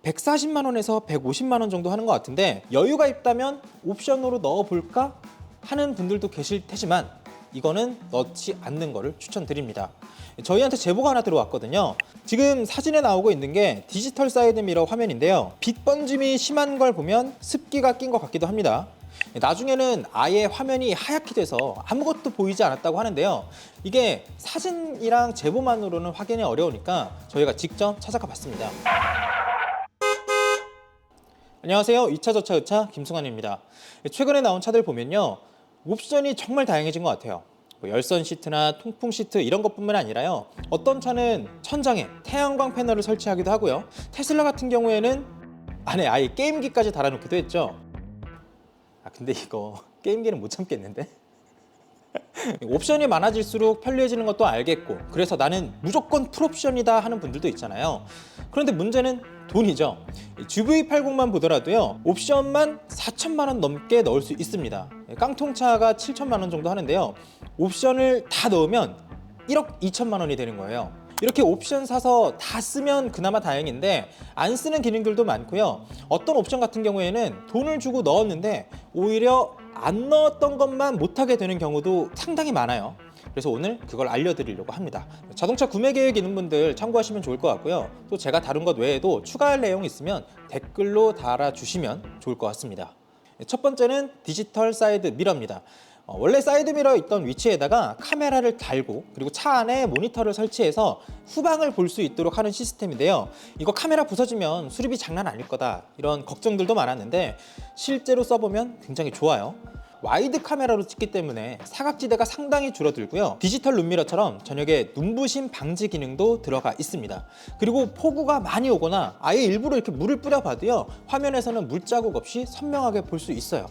140만 원에서 150만 원 정도 하는 것 같은데 여유가 있다면 옵션으로 넣어볼까 하는 분들도 계실 테지만 이거는 넣지 않는 거를 추천드립니다. 저희한테 제보가 하나 들어왔거든요. 지금 사진에 나오고 있는 게 디지털 사이드 미러 화면인데요. 빛 번짐이 심한 걸 보면 습기가 낀 것 같기도 합니다. 나중에는 아예 화면이 하얗게 돼서 아무것도 보이지 않았다고 하는데요. 이게 사진이랑 제보만으로는 확인이 어려우니까 저희가 직접 찾아가 봤습니다. 안녕하세요. 2차 저차 의차 김승환입니다. 최근에 나온 차들 보면요, 옵션이 정말 다양해진 것 같아요. 열선 시트나 통풍 시트 이런 것뿐만 아니라요, 어떤 차는 천장에 태양광 패널을 설치하기도 하고요, 테슬라 같은 경우에는 안에 아예 게임기까지 달아놓기도 했죠. 근데 이거 게임기는 못 참겠는데? 옵션이 많아질수록 편리해지는 것도 알겠고, 그래서 나는 무조건 풀옵션이다 하는 분들도 있잖아요. 그런데 문제는 돈이죠. GV80만 보더라도요, 옵션만 4천만 원 넘게 넣을 수 있습니다. 깡통차가 7천만 원 정도 하는데요, 옵션을 다 넣으면 1억 2천만 원이 되는 거예요. 이렇게 옵션 사서 다 쓰면 그나마 다행인데 안 쓰는 기능들도 많고요. 어떤 옵션 같은 경우에는 돈을 주고 넣었는데 오히려 안 넣었던 것만 못하게 되는 경우도 상당히 많아요. 그래서 오늘 그걸 알려드리려고 합니다. 자동차 구매 계획 있는 분들 참고하시면 좋을 것 같고요. 또 제가 다룬 것 외에도 추가할 내용 있으면 댓글로 달아주시면 좋을 것 같습니다. 첫 번째는 디지털 사이드 미러입니다. 원래 사이드미러에 있던 위치에다가 카메라를 달고 그리고 차 안에 모니터를 설치해서 후방을 볼 수 있도록 하는 시스템인데요. 이거 카메라 부서지면 수리비 장난 아닐 거다 이런 걱정들도 많았는데 실제로 써보면 굉장히 좋아요. 와이드 카메라로 찍기 때문에 사각지대가 상당히 줄어들고요. 디지털 룸미러처럼 저녁에 눈부심 방지 기능도 들어가 있습니다. 그리고 폭우가 많이 오거나 아예 일부러 이렇게 물을 뿌려봐도요, 화면에서는 물자국 없이 선명하게 볼 수 있어요.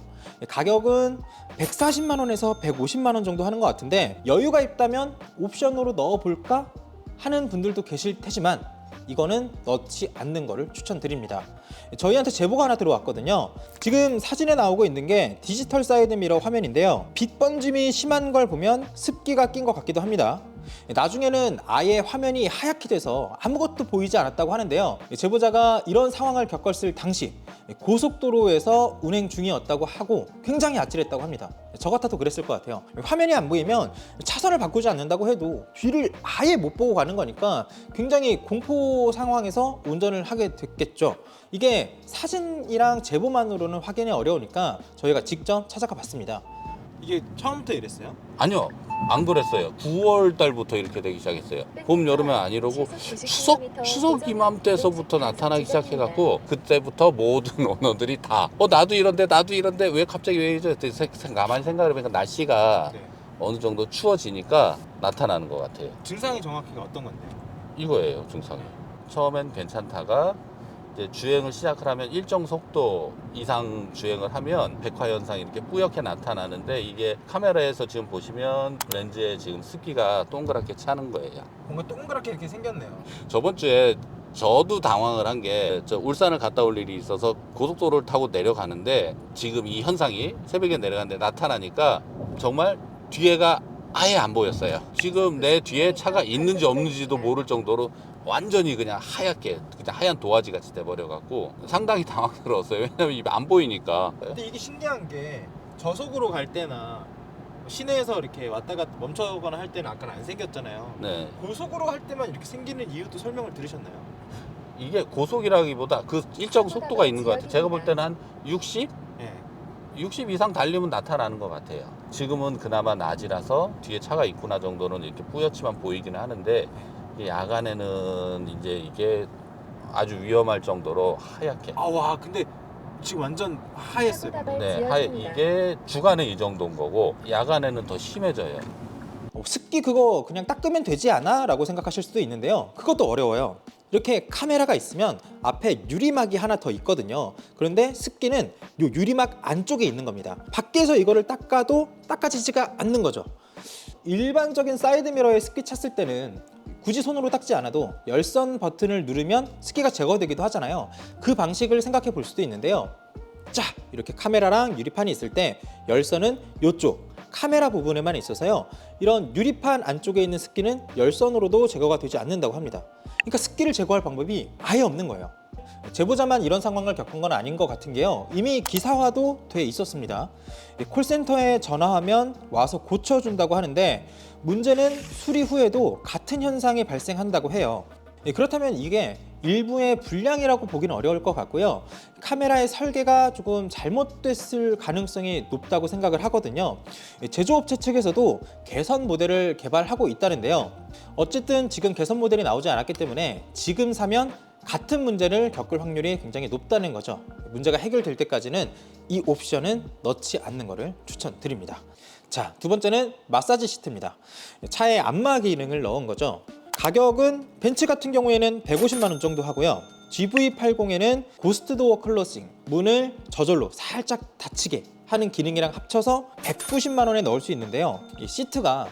가격은 140만 원에서 150만 원 정도 하는 것 같은데 여유가 있다면 옵션으로 넣어볼까 하는 분들도 계실 테지만 이거는 넣지 않는 거를 추천드립니다. 저희한테 제보가 하나 들어왔거든요. 지금 사진에 나오고 있는 게 디지털 사이드 미러 화면인데요. 빛 번짐이 심한 걸 보면 습기가 낀 것 같기도 합니다. 나중에는 아예 화면이 하얗게 돼서 아무것도 보이지 않았다고 하는데요. 제보자가 이런 상황을 겪었을 당시 고속도로에서 운행 중이었다고 하고 굉장히 아찔했다고 합니다. 저 같아도 그랬을 것 같아요. 화면이 안 보이면 차선을 바꾸지 않는다고 해도 뒤를 아예 못 보고 가는 거니까 굉장히 공포 상황에서 운전을 하게 됐겠죠. 이게 사진이랑 제보만으로는 확인이 어려우니까 저희가 직접 찾아가 봤습니다. 이게 처음부터 이랬어요? 아니요, 안 그랬어요. 9월 달부터 이렇게 되기 시작했어요. 봄, 여름에 안 이러고 추석 이맘때서부터 나타나기 시작해갖고 그때부터 모든 오너들이 다 나도 이런데 왜 갑자기 왜 이러지? 가만히 생각을 해보니까 날씨가 네. 어느 정도 추워지니까 나타나는 것 같아요. 증상이 정확히 어떤 건데요? 이거예요, 증상이. 처음엔 괜찮다가 이제 주행을 시작을 하면 일정 속도 이상 주행을 하면 백화 현상이 이렇게 뿌옇게 나타나는데, 이게 카메라에서 지금 보시면 렌즈에 지금 습기가 동그랗게 차는 거예요. 뭔가 동그랗게 이렇게 생겼네요. 저번 주에 저도 당황을 한 게, 저 울산을 갔다 올 일이 있어서 고속도로를 타고 내려가는데 지금 이 현상이 새벽에 내려가는데 나타나니까 정말 뒤에가 아예 안 보였어요. 지금 내 뒤에 차가 있는지 없는지도 모를 정도로 완전히 그냥 하얗게, 그냥 하얀 도화지 같이 돼버려갖고 상당히 당황스러웠어요. 왜냐면 이게 안 보이니까. 근데 이게 신기한 게 저속으로 갈 때나 시내에서 이렇게 왔다 갔다 멈춰거나 할 때는 아까는 안 생겼잖아요. 네. 고속으로 할 때만 이렇게 생기는 이유도 설명을 들으셨나요? 이게 고속이라기보다 그 일정 속도가 있는 것 같아요. 제가 볼 때는 한 60? 네. 60 이상 달리면 나타나는 것 같아요. 지금은 그나마 낮이라서 뒤에 차가 있구나 정도는 이렇게 뿌옇지만 보이기는 하는데, 야간에는 이제 이게 아주 위험할 정도로 하얗게. 와 근데 지금 완전 하였어요. 네, 이게 주간에 이 정도인 거고 야간에는 더 심해져요. 습기 그거 그냥 닦으면 되지 않아? 라고 생각하실 수도 있는데요. 그것도 어려워요. 이렇게 카메라가 있으면 앞에 유리막이 하나 더 있거든요. 그런데 습기는 요 유리막 안쪽에 있는 겁니다. 밖에서 이거를 닦아도 닦아지지가 않는 거죠. 일반적인 사이드미러에 습기 찼을 때는 굳이 손으로 닦지 않아도 열선 버튼을 누르면 습기가 제거되기도 하잖아요. 그 방식을 생각해 볼 수도 있는데요. 자, 이렇게 카메라랑 유리판이 있을 때 열선은 이쪽 카메라 부분에만 있어서요, 이런 유리판 안쪽에 있는 습기는 열선으로도 제거가 되지 않는다고 합니다. 그러니까 습기를 제거할 방법이 아예 없는 거예요. 제보자만 이런 상황을 겪은 건 아닌 것 같은 게요. 이미 기사화도 돼 있었습니다. 콜센터에 전화하면 와서 고쳐준다고 하는데 문제는 수리 후에도 같은 현상이 발생한다고 해요. 그렇다면 이게 일부의 불량이라고 보기는 어려울 것 같고요. 카메라의 설계가 조금 잘못됐을 가능성이 높다고 생각을 하거든요. 제조업체 측에서도 개선 모델을 개발하고 있다는데요. 어쨌든 지금 개선 모델이 나오지 않았기 때문에 지금 사면 같은 문제를 겪을 확률이 굉장히 높다는 거죠. 문제가 해결될 때까지는 이 옵션은 넣지 않는 것을 추천드립니다. 자, 두 번째는 마사지 시트입니다. 차에 안마 기능을 넣은 거죠. 가격은 벤츠 같은 경우에는 150만 원 정도 하고요. GV80에는 고스트 도어 클로징, 문을 저절로 살짝 닫히게 하는 기능이랑 합쳐서 190만 원에 넣을 수 있는데요. 이 시트가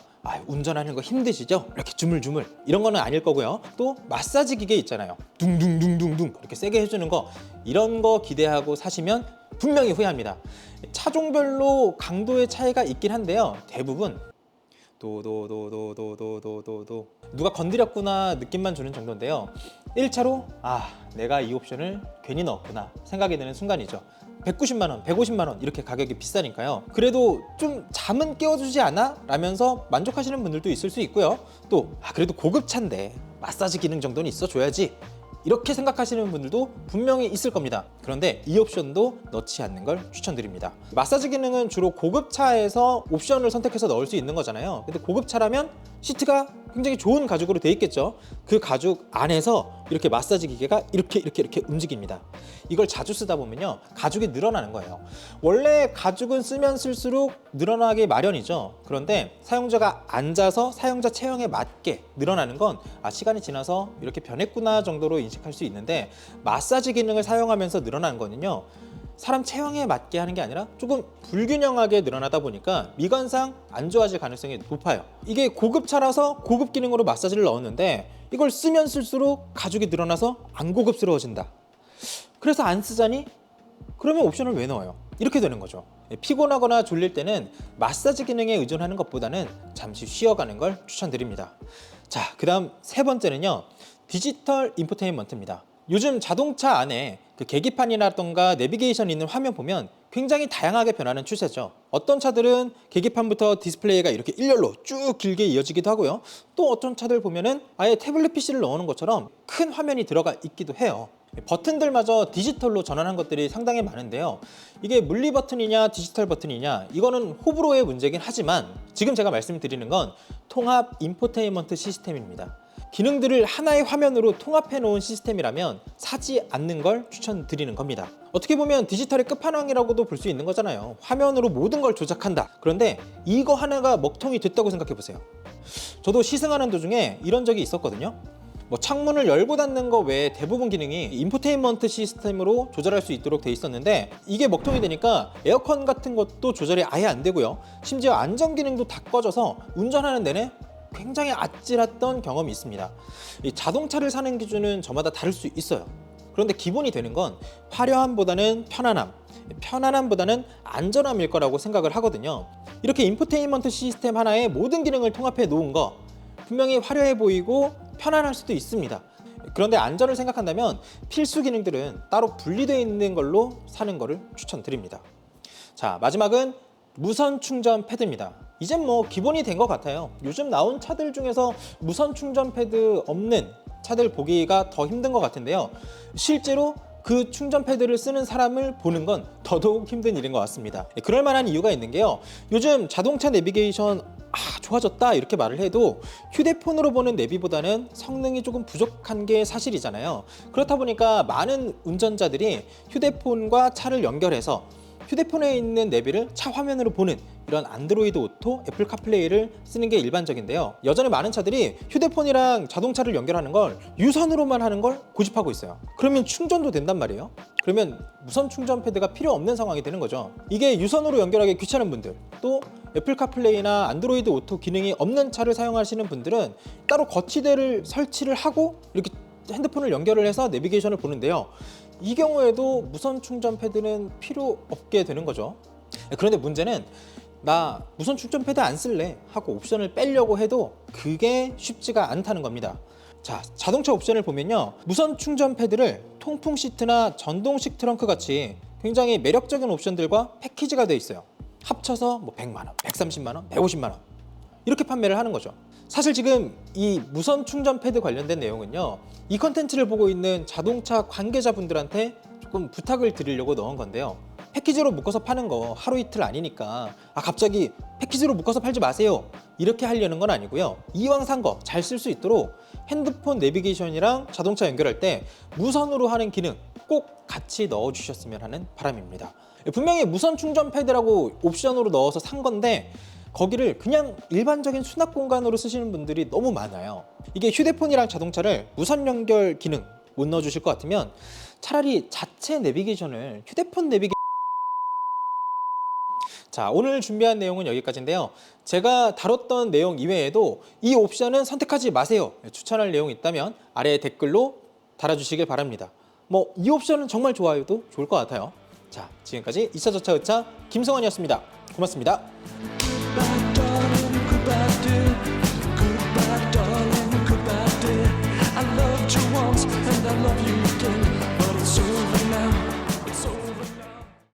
운전하는 거 힘드시죠? 이렇게 주물주물 이런 거는 아닐 거고요. 또 마사지 기계 있잖아요. 둥둥둥둥둥 이렇게 세게 해주는 거, 이런 거 기대하고 사시면 분명히 후회합니다. 차종별로 강도의 차이가 있긴 한데요. 대부분 도도도도도도도도 누가 건드렸구나 느낌만 주는 정도인데요. 1차로 내가 이 옵션을 괜히 넣었구나 생각이 드는 순간이죠. 190만 원, 150만 원 이렇게 가격이 비싸니까요. 그래도 좀 잠은 깨워주지 않아? 라면서 만족하시는 분들도 있을 수 있고요. 또 그래도 고급차인데 마사지 기능 정도는 있어줘야지, 이렇게 생각하시는 분들도 분명히 있을 겁니다. 그런데 이 옵션도 넣지 않는 걸 추천드립니다. 마사지 기능은 주로 고급차에서 옵션을 선택해서 넣을 수 있는 거잖아요. 근데 고급차라면 시트가 굉장히 좋은 가죽으로 돼 있겠죠. 그 가죽 안에서 이렇게 마사지 기계가 이렇게 움직입니다. 이걸 자주 쓰다 보면요, 가죽이 늘어나는 거예요. 원래 가죽은 쓰면 쓸수록 늘어나기 마련이죠. 그런데 사용자가 앉아서 사용자 체형에 맞게 늘어나는 건 시간이 지나서 이렇게 변했구나 정도로 인식할 수 있는데, 마사지 기능을 사용하면서 늘어나는 거는요, 사람 체형에 맞게 하는 게 아니라 조금 불균형하게 늘어나다 보니까 미관상 안 좋아질 가능성이 높아요. 이게 고급차라서 고급 기능으로 마사지를 넣었는데 이걸 쓰면 쓸수록 가죽이 늘어나서 안 고급스러워진다. 그래서 안 쓰자니? 그러면 옵션을 왜 넣어요? 이렇게 되는 거죠. 피곤하거나 졸릴 때는 마사지 기능에 의존하는 것보다는 잠시 쉬어가는 걸 추천드립니다. 자, 그 다음 세 번째는요, 디지털 인포테인먼트입니다. 요즘 자동차 안에 그 계기판이라던가 내비게이션 있는 화면 보면 굉장히 다양하게 변하는 추세죠. 어떤 차들은 계기판부터 디스플레이가 이렇게 일렬로 쭉 길게 이어지기도 하고요. 또 어떤 차들 보면은 아예 태블릿 PC를 넣어놓은 것처럼 큰 화면이 들어가 있기도 해요. 버튼들마저 디지털로 전환한 것들이 상당히 많은데요. 이게 물리 버튼이냐 디지털 버튼이냐, 이거는 호불호의 문제긴 하지만 지금 제가 말씀드리는 건 통합 인포테인먼트 시스템입니다. 기능들을 하나의 화면으로 통합해 놓은 시스템이라면 사지 않는 걸 추천드리는 겁니다. 어떻게 보면 디지털의 끝판왕이라고도 볼 수 있는 거잖아요. 화면으로 모든 걸 조작한다. 그런데 이거 하나가 먹통이 됐다고 생각해 보세요. 저도 시승하는 도중에 이런 적이 있었거든요. 창문을 열고 닫는 거 외에 대부분 기능이 인포테인먼트 시스템으로 조절할 수 있도록 돼 있었는데, 이게 먹통이 되니까 에어컨 같은 것도 조절이 아예 안 되고요. 심지어 안전 기능도 다 꺼져서 운전하는 내내 굉장히 아찔했던 경험이 있습니다. 이 자동차를 사는 기준은 저마다 다를 수 있어요. 그런데 기본이 되는 건 화려함보다는 편안함, 편안함보다는 안전함일 거라고 생각을 하거든요. 이렇게 인포테인먼트 시스템 하나에 모든 기능을 통합해 놓은 거 분명히 화려해 보이고 편안할 수도 있습니다. 그런데 안전을 생각한다면 필수 기능들은 따로 분리되어 있는 걸로 사는 거를 추천드립니다. 자, 마지막은 무선 충전 패드입니다. 이젠 기본이 된 것 같아요. 요즘 나온 차들 중에서 무선 충전 패드 없는 차들 보기가 더 힘든 것 같은데요. 실제로 그 충전 패드를 쓰는 사람을 보는 건 더더욱 힘든 일인 것 같습니다. 그럴 만한 이유가 있는 게요, 요즘 자동차 내비게이션 좋아졌다 이렇게 말을 해도 휴대폰으로 보는 내비보다는 성능이 조금 부족한 게 사실이잖아요. 그렇다 보니까 많은 운전자들이 휴대폰과 차를 연결해서 휴대폰에 있는 내비를 차 화면으로 보는 이런 안드로이드 오토, 애플 카플레이를 쓰는 게 일반적인데요. 여전히 많은 차들이 휴대폰이랑 자동차를 연결하는 걸 유선으로만 하는 걸 고집하고 있어요. 그러면 충전도 된단 말이에요. 그러면 무선 충전 패드가 필요 없는 상황이 되는 거죠. 이게 유선으로 연결하기 귀찮은 분들, 또 애플 카플레이나 안드로이드 오토 기능이 없는 차를 사용하시는 분들은 따로 거치대를 설치를 하고 이렇게 핸드폰을 연결을 해서 내비게이션을 보는데요. 이 경우에도 무선 충전 패드는 필요 없게 되는 거죠. 그런데 문제는 나 무선 충전 패드 안 쓸래 하고 옵션을 빼려고 해도 그게 쉽지가 않다는 겁니다. 자, 자동차 옵션을 보면요, 무선 충전 패드를 통풍 시트나 전동식 트렁크 같이 굉장히 매력적인 옵션들과 패키지가 되어 있어요. 합쳐서 뭐 100만 원, 130만 원, 150만 원 이렇게 판매를 하는 거죠. 사실 지금 이 무선 충전 패드 관련된 내용은요, 이 컨텐츠를 보고 있는 자동차 관계자분들한테 조금 부탁을 드리려고 넣은 건데요. 패키지로 묶어서 파는 거 하루 이틀 아니니까 갑자기 패키지로 묶어서 팔지 마세요 이렇게 하려는 건 아니고요. 이왕 산 거 잘 쓸 수 있도록 핸드폰 내비게이션이랑 자동차 연결할 때 무선으로 하는 기능 꼭 같이 넣어주셨으면 하는 바람입니다. 분명히 무선 충전 패드라고 옵션으로 넣어서 산 건데 거기를 그냥 일반적인 수납 공간으로 쓰시는 분들이 너무 많아요. 이게 휴대폰이랑 자동차를 무선 연결 기능 못 넣어주실 것 같으면 차라리 자체 내비게이션을 휴대폰 내비게이션. 자, 오늘 준비한 내용은 여기까지인데요. 제가 다뤘던 내용 이외에도 이 옵션은 선택하지 마세요 추천할 내용이 있다면 아래 댓글로 달아주시길 바랍니다. 뭐 이 옵션은 정말 좋아요도 좋을 것 같아요. 자, 지금까지 2차 저차 의차 김성환이었습니다. 고맙습니다. Goodbye, darling, goodbye, dear. Goodbye, darling, goodbye, dear. I loved you once and I love you again.